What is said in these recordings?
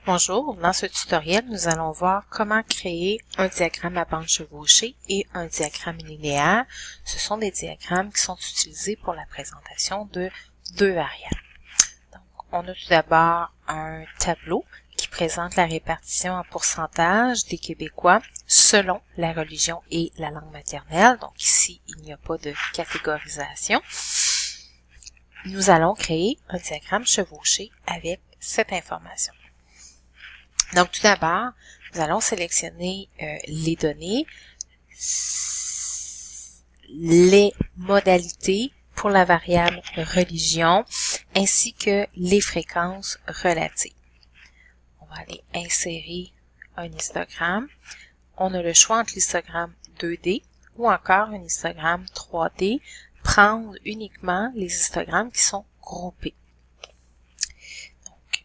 Bonjour, dans ce tutoriel, nous allons voir comment créer un diagramme à bande chevauchée et un diagramme linéaire. Ce sont des diagrammes qui sont utilisés pour la présentation de deux variables. Donc, on a tout d'abord un tableau qui présente la répartition en pourcentage des Québécois selon la religion et la langue maternelle. Donc ici, il n'y a pas de catégorisation. Nous allons créer un diagramme chevauché avec cette information. Donc, tout d'abord, nous allons sélectionner les données, les modalités pour la variable religion, ainsi que les fréquences relatives. On va aller insérer un histogramme. On a le choix entre l'histogramme 2D ou encore un histogramme 3D. Prendre uniquement les histogrammes qui sont groupés.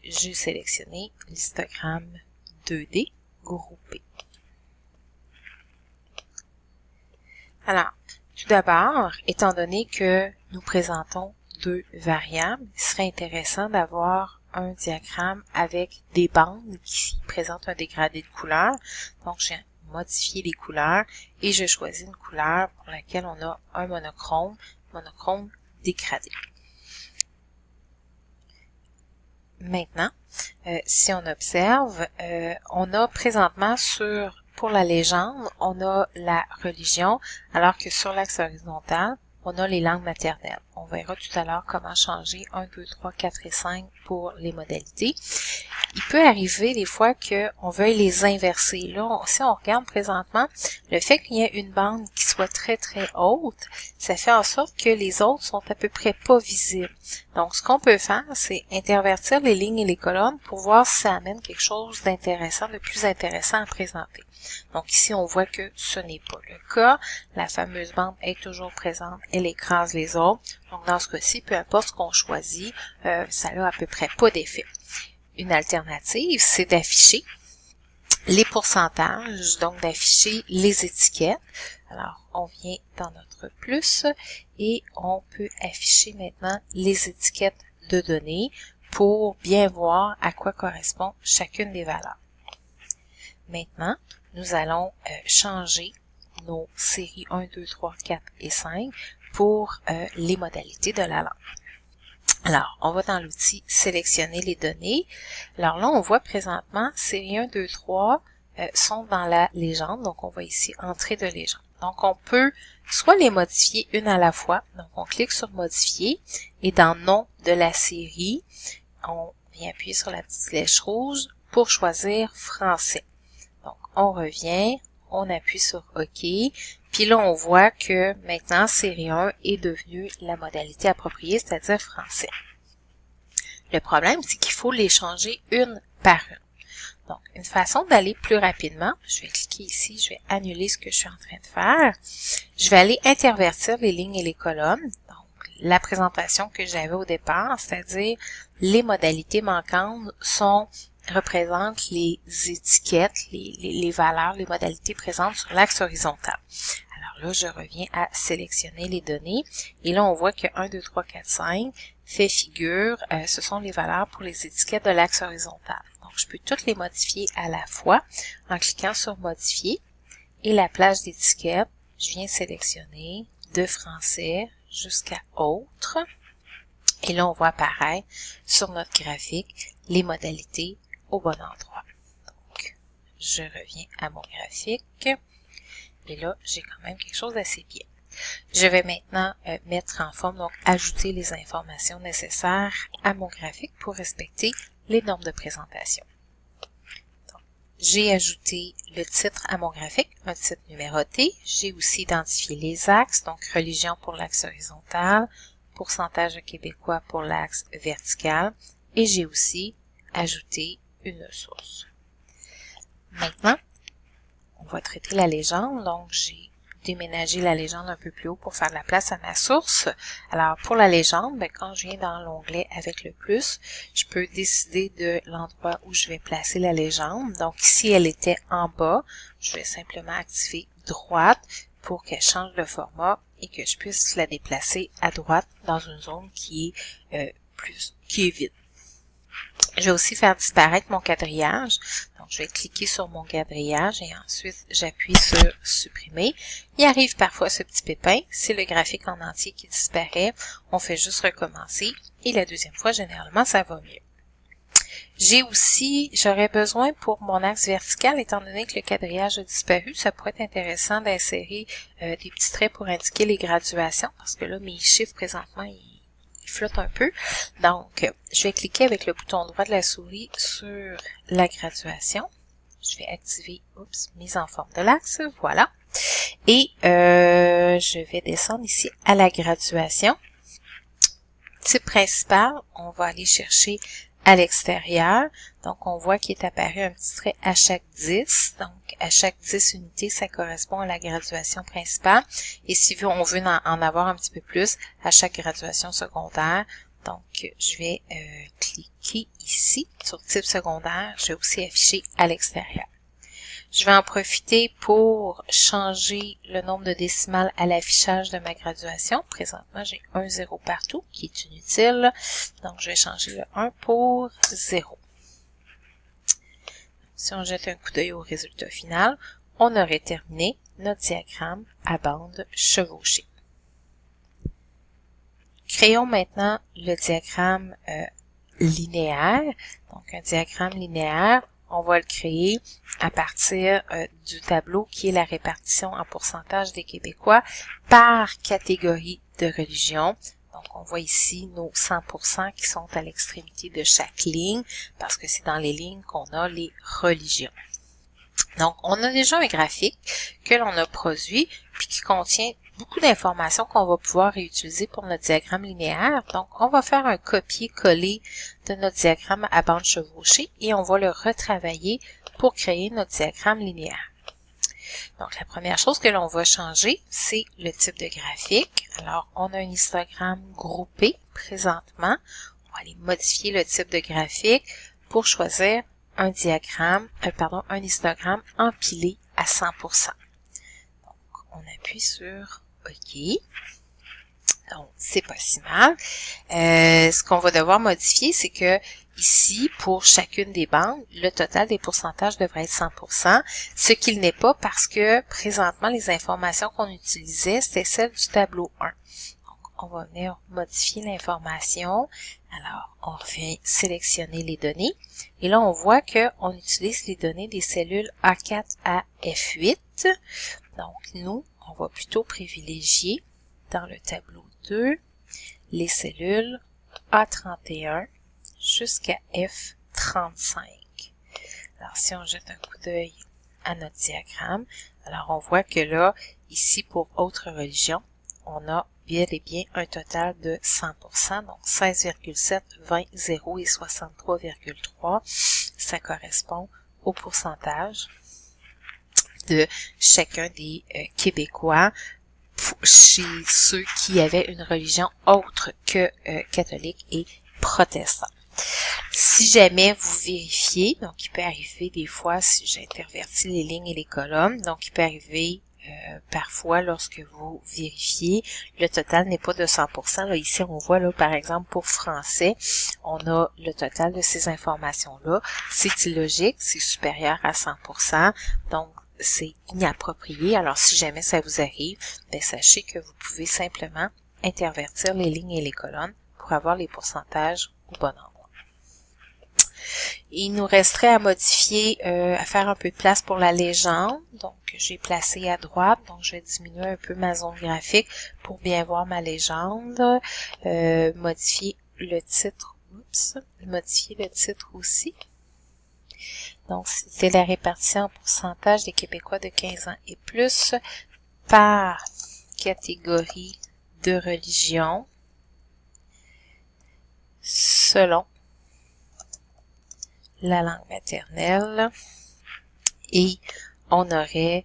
J'ai sélectionné l'histogramme 2D groupé. Alors, tout d'abord, étant donné que nous présentons deux variables, il serait intéressant d'avoir un diagramme avec des bandes qui présentent un dégradé de couleurs. Donc, j'ai modifié les couleurs et je choisis une couleur pour laquelle on a un monochrome dégradé. Maintenant, si on observe, on a présentement pour la légende, on a la religion, alors que sur l'axe horizontal, on a les langues maternelles. On verra tout à l'heure comment changer 1, 2, 3, 4 et 5 pour les modalités. Il peut arriver des fois qu'on veuille les inverser. Là, si on regarde présentement, le fait qu'il y ait une bande qui soit très très haute, ça fait en sorte que les autres sont à peu près pas visibles. Donc, ce qu'on peut faire, c'est intervertir les lignes et les colonnes pour voir si ça amène quelque chose d'intéressant, de plus intéressant à présenter. Donc ici, on voit que ce n'est pas le cas. La fameuse bande est toujours présente, elle écrase les autres. Donc dans ce cas-ci, peu importe ce qu'on choisit, ça n'a à peu près pas d'effet. Une alternative, c'est d'afficher les pourcentages, donc d'afficher les étiquettes. Alors, on vient dans notre plus et on peut afficher maintenant les étiquettes de données pour bien voir à quoi correspond chacune des valeurs. Maintenant, nous allons changer nos séries 1, 2, 3, 4 et 5 pour les modalités de la langue. Alors, on va dans l'outil « Sélectionner les données ». Alors là, on voit présentement, série 1, 2, 3 sont dans la légende. Donc, on va ici « Entrée de légende ». Donc, on peut soit les modifier une à la fois. Donc, on clique sur « Modifier » et dans « Nom de la série », on vient appuyer sur la petite flèche rouge pour choisir « Français ». Donc, on revient, on appuie sur OK, puis là, on voit que maintenant, série 1 est devenue la modalité appropriée, c'est-à-dire français. Le problème, c'est qu'il faut les changer une par une. Donc, une façon d'aller plus rapidement, je vais cliquer ici, je vais annuler ce que je suis en train de faire. Je vais aller intervertir les lignes et les colonnes. Donc, la présentation que j'avais au départ, c'est-à-dire les modalités manquantes représentent les étiquettes, les valeurs, les modalités présentes sur l'axe horizontal. Alors là, je reviens à sélectionner les données. Et là, on voit que 1, 2, 3, 4, 5 fait figure, ce sont les valeurs pour les étiquettes de l'axe horizontal. Donc, je peux toutes les modifier à la fois en cliquant sur Modifier. Et la plage d'étiquettes, je viens sélectionner de français jusqu'à Autres. Et là, on voit apparaître sur notre graphique les modalités au bon endroit. Donc, je reviens à mon graphique. Et là, j'ai quand même quelque chose d'assez bien. Je vais maintenant mettre en forme, donc ajouter les informations nécessaires à mon graphique pour respecter les normes de présentation. J'ai ajouté le titre à mon graphique, un titre numéroté. J'ai aussi identifié les axes, donc religion pour l'axe horizontal, pourcentage de Québécois pour l'axe vertical, et j'ai aussi ajouté une source. Maintenant, on va traiter la légende, donc j'ai déménagé la légende un peu plus haut pour faire de la place à ma source. Alors, pour la légende, quand je viens dans l'onglet avec le plus, je peux décider de l'endroit où je vais placer la légende. Donc, si elle était en bas, je vais simplement activer droite pour qu'elle change de format et que je puisse la déplacer à droite dans une zone qui est vide. Je vais aussi faire disparaître mon quadrillage. Donc, je vais cliquer sur mon quadrillage et ensuite, j'appuie sur supprimer. Il arrive parfois ce petit pépin. C'est le graphique en entier qui disparaît. On fait juste recommencer. Et la deuxième fois, généralement, ça va mieux. J'aurais besoin pour mon axe vertical, étant donné que le quadrillage a disparu, ça pourrait être intéressant d'insérer des petits traits pour indiquer les graduations, parce que là, mes chiffres présentement, ils flottent un peu. Donc, je vais cliquer avec le bouton droit de la souris sur la graduation. Je vais activer, mise en forme de l'axe, voilà. Et je vais descendre ici à la graduation. Type principal, on va aller chercher à l'extérieur. Donc, on voit qu'il est apparu un petit trait à chaque 10. Donc, à chaque 10 unités, ça correspond à la graduation principale. Et si on veut en avoir un petit peu plus, à chaque graduation secondaire. Donc, je vais cliquer ici sur type secondaire. Je vais aussi afficher à l'extérieur. Je vais en profiter pour changer le nombre de décimales à l'affichage de ma graduation. Présentement, j'ai un 0 partout, qui est inutile. Donc, je vais changer le 1 pour 0. Si on jette un coup d'œil au résultat final, on aurait terminé notre diagramme à bande chevauchée. Créons maintenant le diagramme linéaire. Donc, un diagramme linéaire, on va le créer à partir du tableau qui est la répartition en pourcentage des Québécois par catégorie de religion. Donc, on voit ici nos 100% qui sont à l'extrémité de chaque ligne parce que c'est dans les lignes qu'on a les religions. Donc, on a déjà un graphique que l'on a produit puis qui contient beaucoup d'informations qu'on va pouvoir réutiliser pour notre diagramme linéaire. Donc, on va faire un copier-coller de notre diagramme à bande chevauchée et on va le retravailler pour créer notre diagramme linéaire. Donc, la première chose que l'on va changer, c'est le type de graphique. Alors, on a un histogramme groupé présentement. On va aller modifier le type de graphique pour choisir un histogramme empilé à 100%. Donc, on appuie sur OK. Donc, c'est pas si mal. Ce qu'on va devoir modifier, c'est que ici, pour chacune des bandes, le total des pourcentages devrait être 100%, ce qu'il n'est pas parce que présentement, les informations qu'on utilisait, c'était celles du tableau 1. Donc, on va venir modifier l'information. Alors, on vient sélectionner les données. Et là, on voit qu'on utilise les données des cellules A4 à F8. Donc, nous, on va plutôt privilégier dans le tableau 2 les cellules A31 jusqu'à F35. Alors, si on jette un coup d'œil à notre diagramme, alors on voit que là, ici, pour autres religions, on a bien et bien un total de 100%, donc 16,7, 20, 0 et 63,3. Ça correspond au pourcentage de chacun des Québécois chez ceux qui avaient une religion autre que catholique et protestant. Si jamais vous vérifiez, donc il peut arriver des fois si j'intervertis les lignes et les colonnes, donc il peut arriver parfois lorsque vous vérifiez, le total n'est pas de 100%. Là, ici, on voit là, par exemple, pour français, on a le total de ces informations-là. C'est illogique, c'est supérieur à 100%. Donc, c'est inapproprié. Alors, si jamais ça vous arrive, sachez que vous pouvez simplement intervertir les lignes et les colonnes pour avoir les pourcentages au bon endroit. Il nous resterait à modifier, à faire un peu de place pour la légende. Donc, j'ai placé à droite. Donc, je vais diminuer un peu ma zone graphique pour bien voir ma légende. Modifier le titre. Modifier le titre aussi. Donc, c'était la répartition en pourcentage des Québécois de 15 ans et plus par catégorie de religion selon la langue maternelle. Et on aurait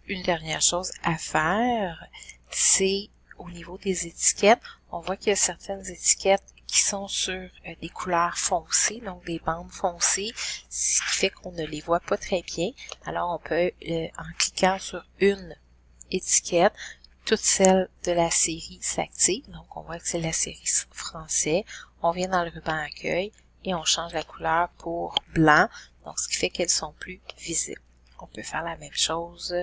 une dernière chose à faire, c'est au niveau des étiquettes. On voit qu'il y a certaines étiquettes qui sont sur des couleurs foncées, donc des bandes foncées, ce qui fait qu'on ne les voit pas très bien. Alors, on peut, en cliquant sur une étiquette, toutes celles de la série s'activent. Donc, on voit que c'est la série français. On vient dans le ruban accueil et on change la couleur pour blanc, donc ce qui fait qu'elles sont plus visibles. On peut faire la même chose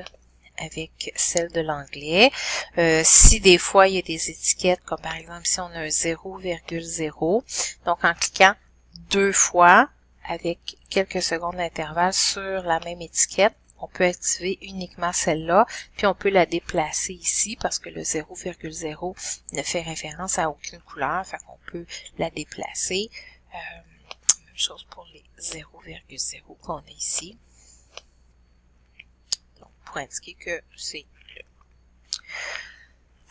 avec celle de l'anglais. Si des fois il y a des étiquettes, comme par exemple si on a un 0,0, donc en cliquant 2 fois avec quelques secondes d'intervalle sur la même étiquette, on peut activer uniquement celle-là, puis on peut la déplacer ici parce que le 0,0 ne fait référence à aucune couleur, fait qu'on peut la déplacer. Même chose pour les 0,0 qu'on a ici. Donc, pour indiquer que c'est le.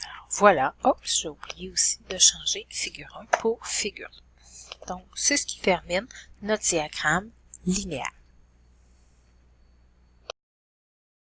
Alors, voilà. Oups, j'ai oublié aussi de changer figure 1 pour figure 2. Donc, c'est ce qui termine notre diagramme linéaire.